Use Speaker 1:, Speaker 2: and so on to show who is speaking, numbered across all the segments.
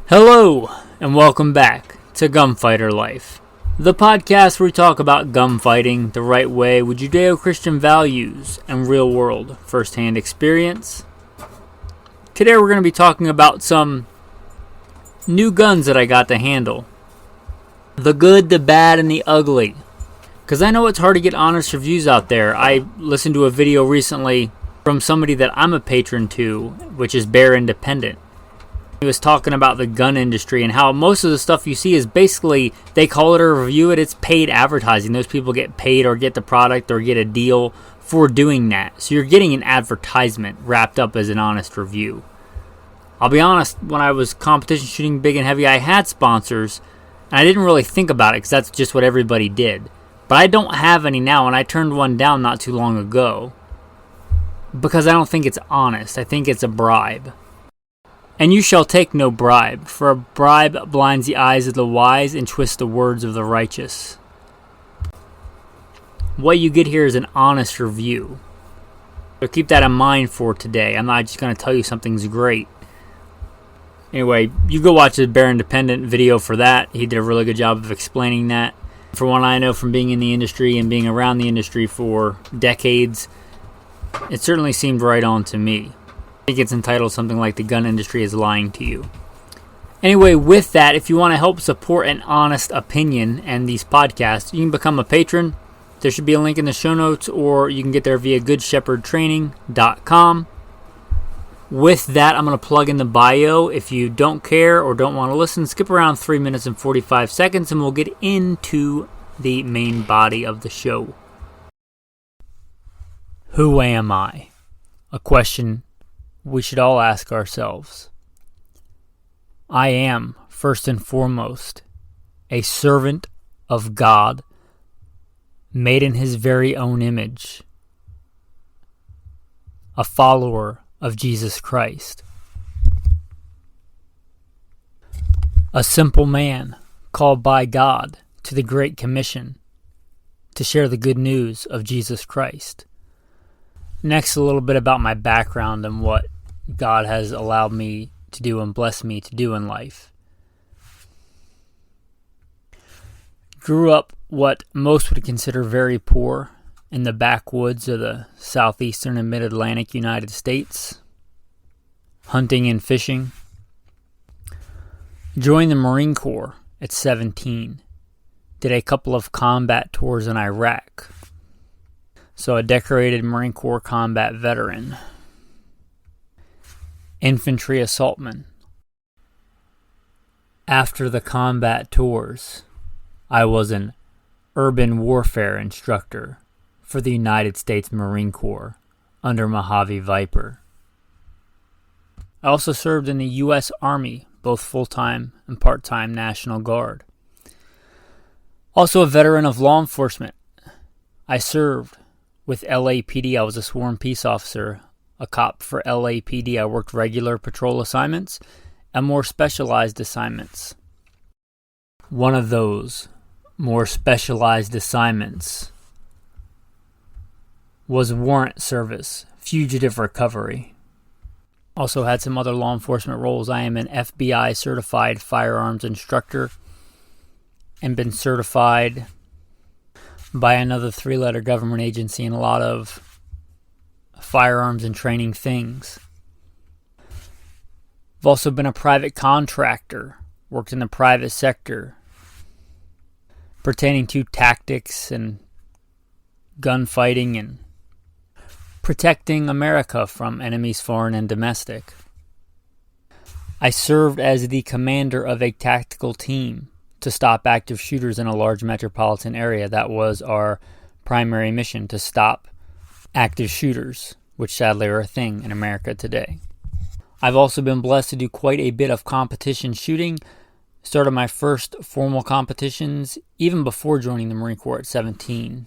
Speaker 1: Hello, and welcome back to Gunfighter Life, the podcast where we talk about gunfighting the right way with Judeo-Christian values and real-world first-hand experience. Today we're going to be talking about some new guns that I got to handle. The good, the bad, and the ugly. Because I know it's hard to get honest reviews out there. I listened to a video recently from somebody that I'm a patron to, which is Bear Independent. He was talking about the gun industry and how most of the stuff you see is basically, they call it a review, it's paid advertising. Those people get paid or get the product or get a deal for doing that. So you're getting an advertisement wrapped up as an honest review. I'll be honest, when I was competition shooting big and heavy, I had sponsors, and I didn't really think about it because that's just what everybody did. But I don't have any now, and I turned one down not too long ago because I don't think it's honest. I think it's a bribe. And you shall take no bribe, for a bribe blinds the eyes of the wise and twists the words of the righteous. What you get here is an honest review. So keep that in mind for today. I'm not just going to tell you something's great. Anyway, you go watch the Bear Independent video for that. He did a really good job of explaining that. From what I know from being in the industry and being around the industry for decades, it certainly seemed right on to me. I think it's entitled something like "The Gun Industry is Lying to You." Anyway, with that, if you want to help support an honest opinion and these podcasts, you can become a patron. There should be a link in the show notes, or you can get there via goodshepherdtraining.com. With that, I'm going to plug in the bio. If you don't care or don't want to listen, skip around 3 minutes and 45 seconds, and we'll get into the main body of the show. Who am I? A question we should all ask ourselves. I am, first and foremost, a servant of God, made in His very own image, a follower of Jesus Christ, a simple man called by God to the Great Commission to share the good news of Jesus Christ. Next, a little bit about my background and what God has allowed me to do and blessed me to do in life. Grew up what most would consider very poor in the backwoods of the southeastern and mid-Atlantic United States, hunting and fishing. Joined the Marine Corps at 17. Did a couple of combat tours in Iraq. So a decorated Marine Corps combat veteran. Infantry assaultman. After the combat tours, I was an urban warfare instructor for the United States Marine Corps under Mojave Viper. I also served in the U.S. Army, both full-time and part-time National Guard. Also a veteran of law enforcement. I served with LAPD. I was a sworn peace officer, a cop for LAPD. I worked regular patrol assignments and more specialized assignments. One of those more specialized assignments was warrant service, fugitive recovery. Also had some other law enforcement roles. I am an FBI certified firearms instructor and been certified by another 3-letter government agency in a lot of firearms and training things. I've also been a private contractor, worked in the private sector pertaining to tactics and gunfighting and protecting America from enemies foreign and domestic. I served as the commander of a tactical team to stop active shooters in a large metropolitan area. That was our primary mission, to stop active shooters, which sadly are a thing in America today. I've also been blessed to do quite a bit of competition shooting. Started my first formal competitions even before joining the Marine Corps at 17.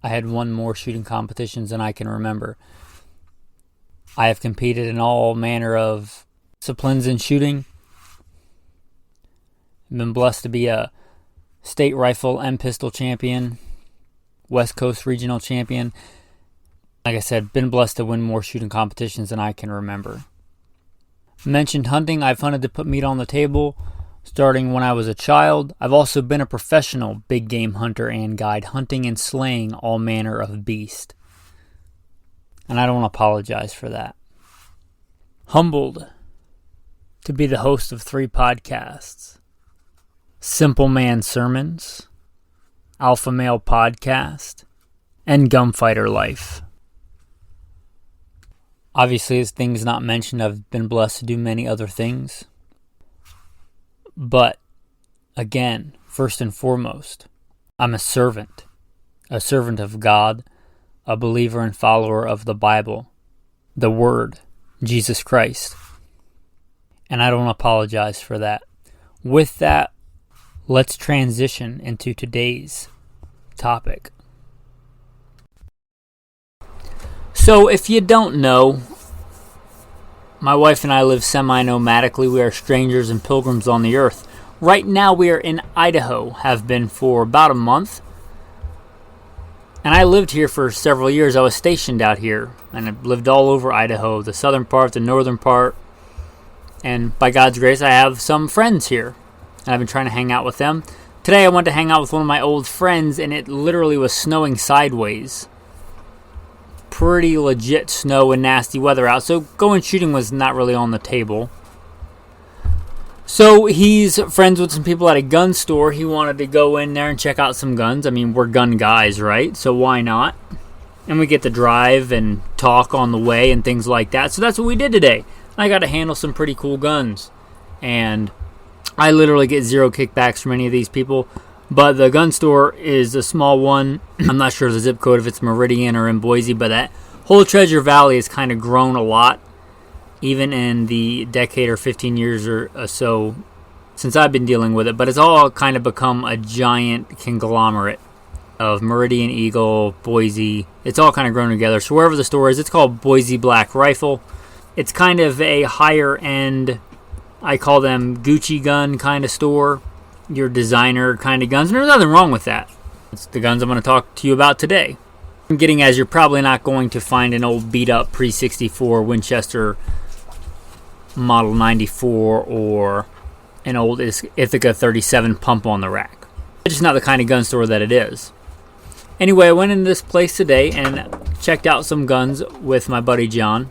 Speaker 1: I had won more shooting competitions than I can remember. I have competed in all manner of disciplines in shooting. I've been blessed to be a state rifle and pistol champion, West Coast regional champion. Like I said, been blessed to win more shooting competitions than I can remember. Mentioned hunting. I've hunted to put meat on the table starting when I was a child. I've also been a professional big game hunter and guide, hunting and slaying all manner of beast. And I don't apologize for that. Humbled to be the host of 3 podcasts. Simple Man Sermons, Alpha Male Podcast, and Gunfighter Life. Obviously, as things not mentioned, I've been blessed to do many other things. But, again, first and foremost, I'm a servant of God, a believer and follower of the Bible, the Word, Jesus Christ. And I don't apologize for that. With that, let's transition into today's topic. So, if you don't know, my wife and I live semi-nomadically. We are strangers and pilgrims on the earth. Right now we are in Idaho, have been for about a month. And I lived here for several years. I was stationed out here, and I've lived all over Idaho, the southern part, the northern part. And by God's grace, I have some friends here, and I've been trying to hang out with them. Today I went to hang out with one of my old friends, and it literally was snowing sideways. Pretty legit snow and nasty weather out, so going shooting was not really on the table. So he's friends with some people at a gun store. He wanted to go in there and check out some guns. I mean, we're gun guys, right? So why not? And we get to drive and talk on the way and things like that. So that's what we did today. I got to handle some pretty cool guns. And I literally get zero kickbacks from any of these people. But the gun store is a small one. I'm not sure the zip code if it's Meridian or in Boise, but that whole Treasure Valley has kind of grown a lot, even in the decade or 15 years or so since I've been dealing with it. But it's all kind of become a giant conglomerate of Meridian, Eagle, Boise. It's all kind of grown together. So wherever the store is, it's called Boise Black Rifle. It's kind of a higher end, I call them Gucci gun kind of store. Your designer kind of guns, and there's nothing wrong with that. It's the guns I'm going to talk to you about today. I'm getting as you're probably not going to find an old beat up pre-64 Winchester Model 94 or an old Ithaca 37 pump on the rack. It's just not the kind of gun store that it is. Anyway, I went into this place today and checked out some guns with my buddy John.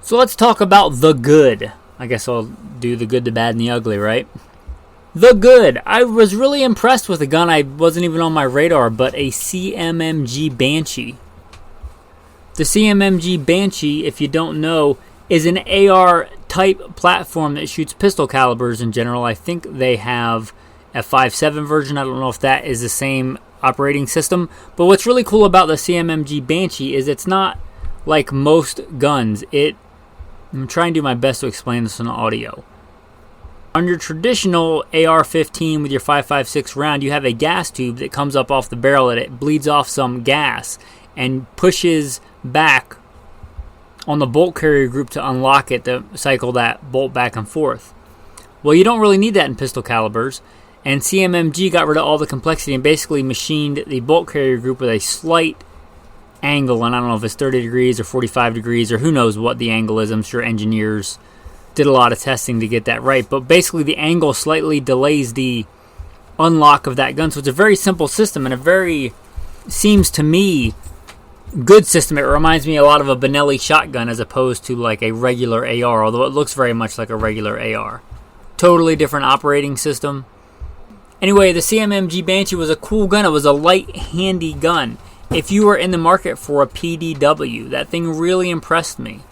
Speaker 1: So let's talk about the good. I guess I'll do the good, the bad, and the ugly, right? The good. I was really impressed with a gun I wasn't even on my radar, but a C.M.M.G. Banshee. The C.M.M.G. Banshee, if you don't know, is an AR-type platform that shoots pistol calibers in general. I think they have a 5.7 version. I don't know if that is the same operating system. But what's really cool about the C.M.M.G. Banshee is it's not like most guns. I'm trying to do my best to explain this on audio. On your traditional AR-15 with your 5.56 round, you have a gas tube that comes up off the barrel and it bleeds off some gas and pushes back on the bolt carrier group to unlock it to cycle that bolt back and forth. Well, you don't really need that in pistol calibers, and C.M.M.G. got rid of all the complexity and basically machined the bolt carrier group with a slight angle, and I don't know if it's 30 degrees or 45 degrees or who knows what the angle is. I'm sure engineers did a lot of testing to get that right, but basically the angle slightly delays the unlock of that gun. So it's a very simple system and a very, seems to me, good system. It reminds me a lot of a Benelli shotgun as opposed to like a regular AR, although it looks very much like a regular AR. Totally different operating system. Anyway, the C.M.M.G. Banshee was a cool gun. It was a light, handy gun. If you were in the market for a PDW, that thing really impressed me.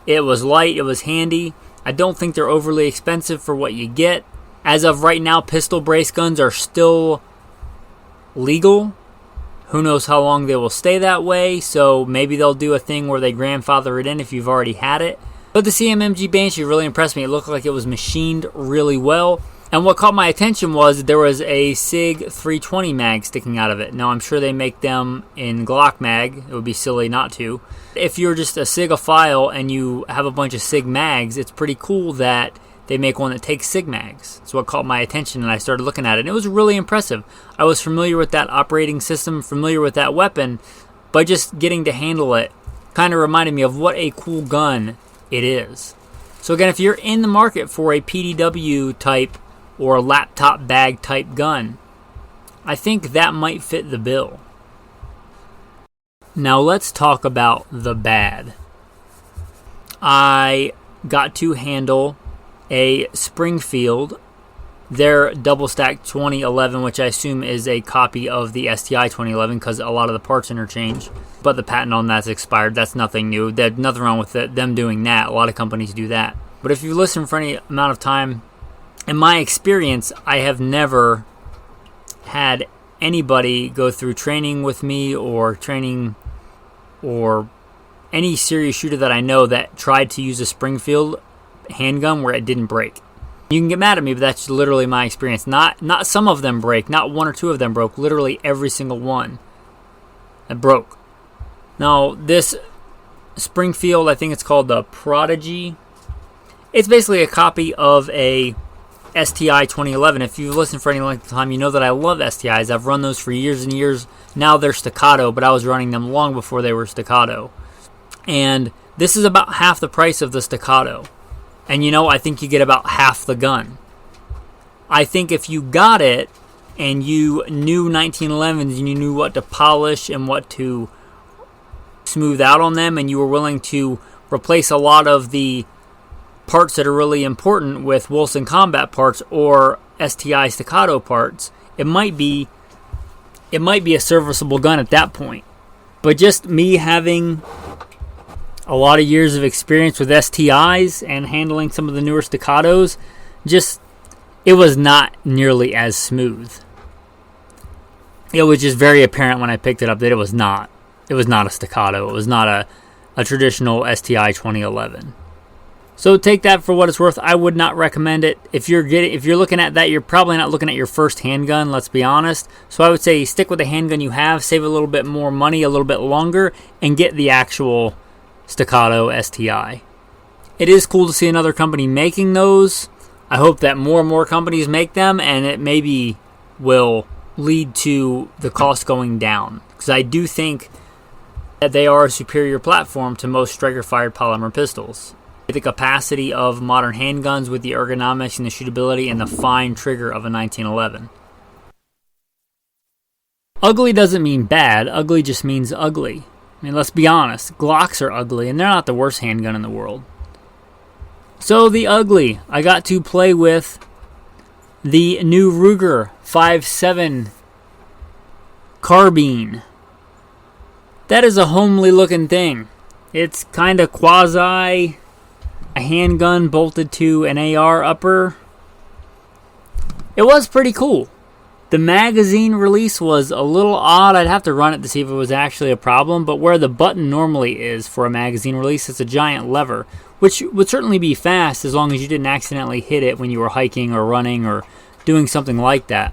Speaker 1: It was light, it was handy. I don't think they're overly expensive for what you get. As of right now, pistol brace guns are still legal. Who knows how long they will stay that way, so maybe they'll do a thing where they grandfather it in if you've already had it. But the C.M.M.G. Banshee really impressed me. It looked like it was machined really well. And what caught my attention was there was a SIG 320 mag sticking out of it. Now, I'm sure they make them in Glock mag. It would be silly not to. If you're just a SIG-ophile and you have a bunch of SIG mags, it's pretty cool that they make one that takes SIG mags. That's what caught my attention, and I started looking at it. And it was really impressive. I was familiar with that operating system, familiar with that weapon, but just getting to handle it kind of reminded me of what a cool gun it is. So again, if you're in the market for a PDW type or a laptop bag type gun, I think that might fit the bill. Now let's talk about the bad. I got to handle a Springfield, their double stack 2011, which I assume is a copy of the STI 2011 because a lot of the parts interchange, but the patent on that's expired. That's nothing new. There's nothing wrong with them doing that. A lot of companies do that. But if you listen for any amount of time, in my experience, I have never had anybody go through training with me or training or any serious shooter that I know that tried to use a Springfield handgun where it didn't break. You can get mad at me, but that's literally my experience. Not some of them break, not one or two of them broke, literally every single one that broke. Now, this Springfield, I think it's called the Prodigy. It's basically a copy of a STI 2011. If you've listened for any length of time, you know that I love STIs. I've run those for years and years. Now they're staccato, but I was running them long before they were staccato. And this is about half the price of the staccato. And I think you get about half the gun. I think if you got it and you knew 1911s and you knew what to polish and what to smooth out on them, and you were willing to replace a lot of the parts that are really important with Wilson Combat parts or STI staccato parts, it might be a serviceable gun at that point. But just me having a lot of years of experience with STIs and handling some of the newer staccatos, it was not nearly as smooth. It was just very apparent when I picked it up that it was not a staccato. It was not a traditional STI 2011. So take that for what it's worth. I would not recommend it. If you're looking at that, you're probably not looking at your first handgun, let's be honest. So I would say stick with the handgun you have, save a little bit more money, a little bit longer, and get the actual staccato STI. It is cool to see another company making those. I hope that more and more companies make them, and it maybe will lead to the cost going down. Because I do think that they are a superior platform to most striker-fired polymer pistols. The capacity of modern handguns with the ergonomics and the shootability and the fine trigger of a 1911. Ugly doesn't mean bad. Ugly just means ugly. I mean, let's be honest. Glocks are ugly, and they're not the worst handgun in the world. So, the ugly. I got to play with the new Ruger 5.7 Carbine. That is a homely looking thing. It's kind of quasi a handgun bolted to an AR upper. It was pretty cool. The magazine release was a little odd. I'd have to run it to see if it was actually a problem, but where the button normally is for a magazine release, it's a giant lever, which would certainly be fast as long as you didn't accidentally hit it when you were hiking or running or doing something like that.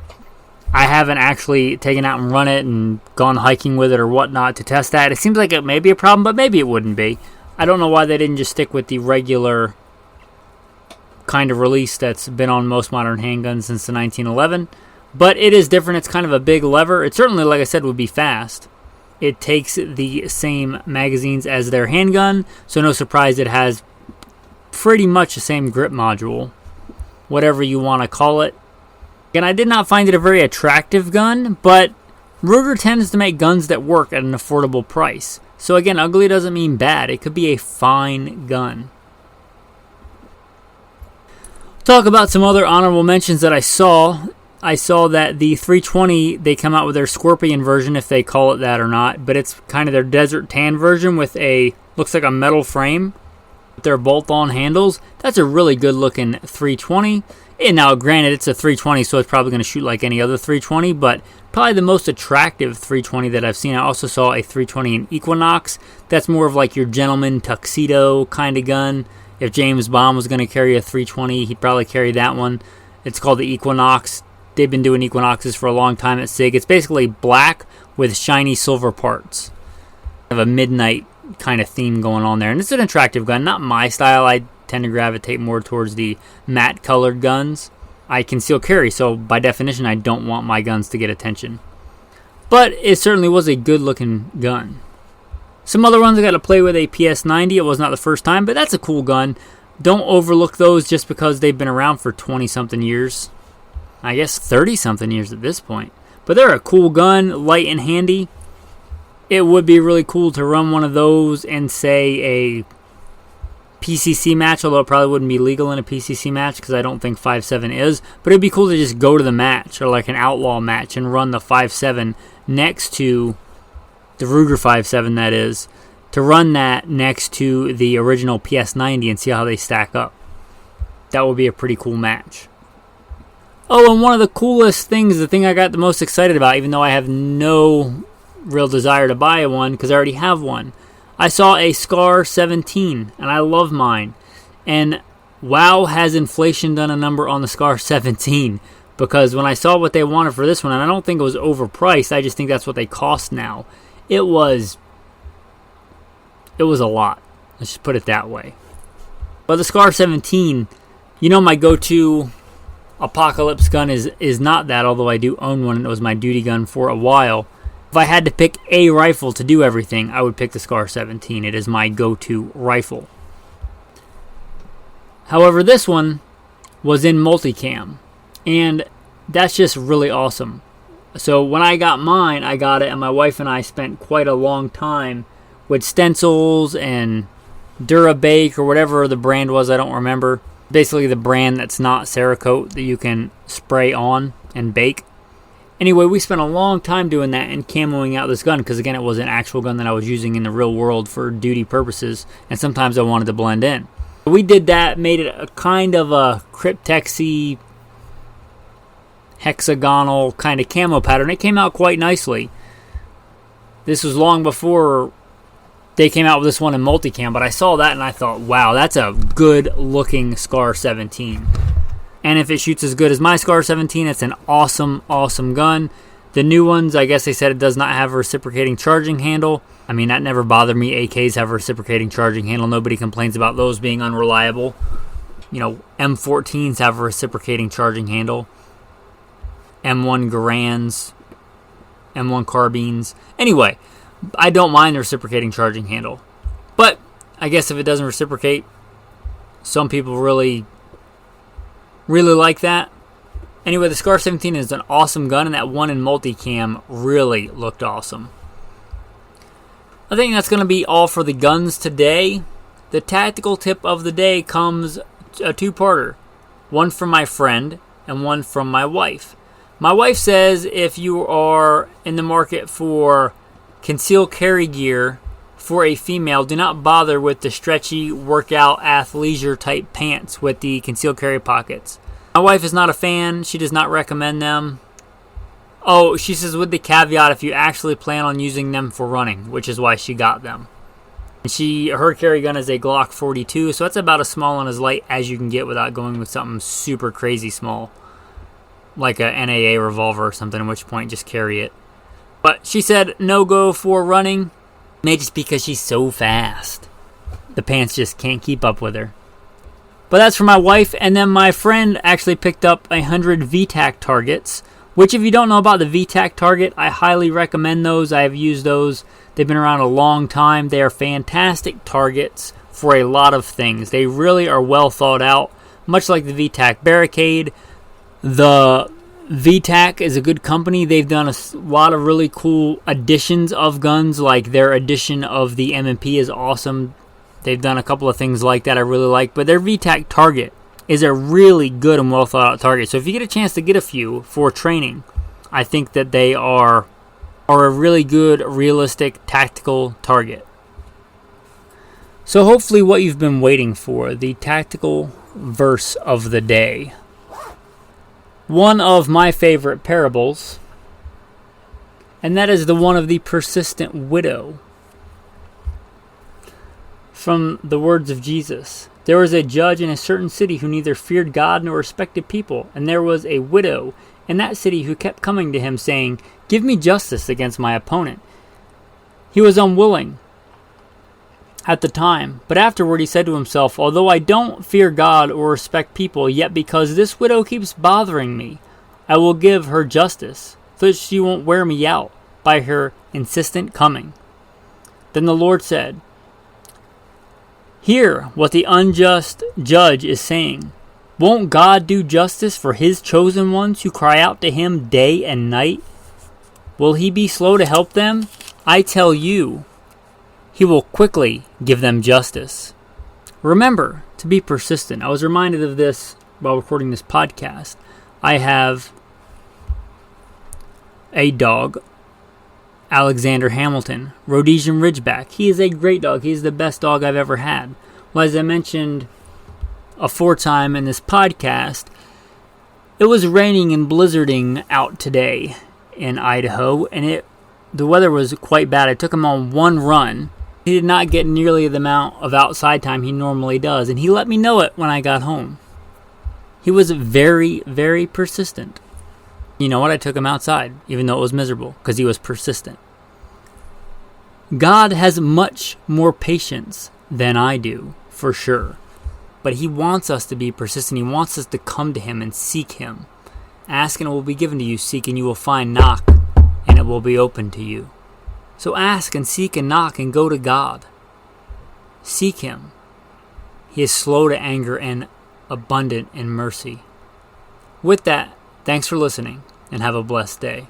Speaker 1: I haven't actually taken out and run it and gone hiking with it or whatnot to test that. It seems like it may be a problem, but maybe it wouldn't be. I don't know why they didn't just stick with the regular kind of release that's been on most modern handguns since the 1911. But it is different. It's kind of a big lever. It certainly, like I said, would be fast. It takes the same magazines as their handgun, so no surprise it has pretty much the same grip module, whatever you want to call it. And I did not find it a very attractive gun, but Ruger tends to make guns that work at an affordable price. So again, ugly doesn't mean bad. It could be a fine gun. Talk about some other honorable mentions that I saw. I saw that the 320, they come out with their Scorpion version, if they call it that or not, but it's kind of their Desert Tan version with looks like a metal frame with their bolt-on handles. That's a really good looking 320. And now, granted, it's a 320, so it's probably going to shoot like any other 320, but probably the most attractive 320 that I've seen. I also saw a 320 in Equinox. That's more of like your gentleman tuxedo kind of gun. If James Bond was going to carry a 320, he'd probably carry that one. It's called the Equinox. They've been doing Equinoxes for a long time at SIG. It's basically black with shiny silver parts. Have a midnight kind of theme going on there. And it's an attractive gun. Not my style. I tend to gravitate more towards the matte colored guns. I conceal carry, so by definition I don't want my guns to get attention. But it certainly was a good looking gun. Some other ones I got to play with a PS90. It was not the first time, but that's a cool gun. Don't overlook those just because they've been around for 20-something years. I guess 30-something years at this point. But they're a cool gun, light and handy. It would be really cool to run one of those in, say, a PCC match, although it probably wouldn't be legal in a PCC match because I don't think 5.7 is. But it'd be cool to just go to the match, or like an outlaw match, and run the 5.7 next to the Ruger 5.7, that is, to run that next to the original PS90 and see how they stack up. That would be a pretty cool match. Oh, and one of the coolest things, the thing I got the most excited about, even though I have no real desire to buy one because I already have one, I saw a Scar 17, and I love mine. And wow, has inflation done a number on the Scar 17? Because when I saw what they wanted for this one, and I don't think it was overpriced, I just think that's what they cost now. It was a lot. Let's just put it that way. But the Scar 17, my go-to apocalypse gun is not that, although I do own one, and it was my duty gun for a while. If I had to pick a rifle to do everything, I would pick the Scar 17. It is my go-to rifle. However, this one was in multicam, and that's just really awesome. So when I got mine, I got it, and my wife and I spent quite a long time with stencils and Durabake, or whatever the brand was, I don't remember. Basically the brand that's not Cerakote that you can spray on and bake. Anyway, we spent a long time doing that and camoing out this gun because, again, it was an actual gun that I was using in the real world for duty purposes, and sometimes I wanted to blend in. We did that, made it a kind of a Cryptex-y, hexagonal kind of camo pattern. It came out quite nicely. This was long before they came out with this one in multicam, but I saw that and I thought, wow, that's a good-looking Scar 17. And if it shoots as good as my Scar 17, it's an awesome, awesome gun. The new ones, I guess they said it does not have a reciprocating charging handle. I mean, that never bothered me. AKs have a reciprocating charging handle. Nobody complains about those being unreliable. M14s have a reciprocating charging handle. M1 Garands, M1 Carbines. Anyway, I don't mind the reciprocating charging handle. But I guess if it doesn't reciprocate, some people really like that. Anyway, the Scar 17 is an awesome gun, and that one in multicam really looked awesome. I think that's going to be all for the guns today. The tactical tip of the day comes a two-parter. One from my friend and one from my wife. My wife says if you are in the market for concealed carry gear for a female, do not bother with the stretchy workout athleisure type pants with the concealed carry pockets. My wife is not a fan. She does not recommend them. Oh, she says with the caveat if you actually plan on using them for running, which is why she got them. Her carry gun is a Glock 42, so that's about as small and as light as you can get without going with something super crazy small, like a NAA revolver or something, at which point just carry it. But she said no go for running, maybe just because she's so fast. The pants just can't keep up with her. But that's for my wife, and then my friend actually picked up 100 VTAC targets, which if you don't know about the VTAC target, I highly recommend those. I have used those. They've been around a long time. They are fantastic targets for a lot of things. They really are well thought out, much like the VTAC Barricade. The VTAC is a good company. They've done a lot of really cool additions of guns, like their edition of the M&P is awesome. They've done a couple of things like that I really like, but their VTAC target is a really good and well thought out target. So if you get a chance to get a few for training, I think that they are a really good, realistic, tactical target. So hopefully what you've been waiting for, the tactical verse of the day. One of my favorite parables, and that is the one of the persistent widow. From the words of Jesus. There was a judge in a certain city who neither feared God nor respected people, and there was a widow in that city who kept coming to him, saying, "Give me justice against my opponent." He was unwilling at the time, but afterward he said to himself, "Although I don't fear God or respect people, yet because this widow keeps bothering me, I will give her justice, so that she won't wear me out by her insistent coming." Then the Lord said, Hear what the unjust judge is saying. Won't God do justice for his chosen ones who cry out to him day and night? Will he be slow to help them? I tell you, he will quickly give them justice. Remember to be persistent. I was reminded of this while recording this podcast. I have a dog, Alexander Hamilton, Rhodesian Ridgeback. He is a great dog. He is the best dog I've ever had. Well, as I mentioned aforetime in this podcast, it was raining and blizzarding out today in Idaho, and the weather was quite bad. I took him on one run. He did not get nearly the amount of outside time he normally does, and he let me know it when I got home. He was very, very persistent. You know what? I took him outside, even though it was miserable, because he was persistent. God has much more patience than I do, for sure. But he wants us to be persistent. He wants us to come to him and seek him. Ask and it will be given to you. Seek and you will find. Knock and it will be open to you. So ask and seek and knock and go to God. Seek him. He is slow to anger and abundant in mercy. With that, thanks for listening and have a blessed day.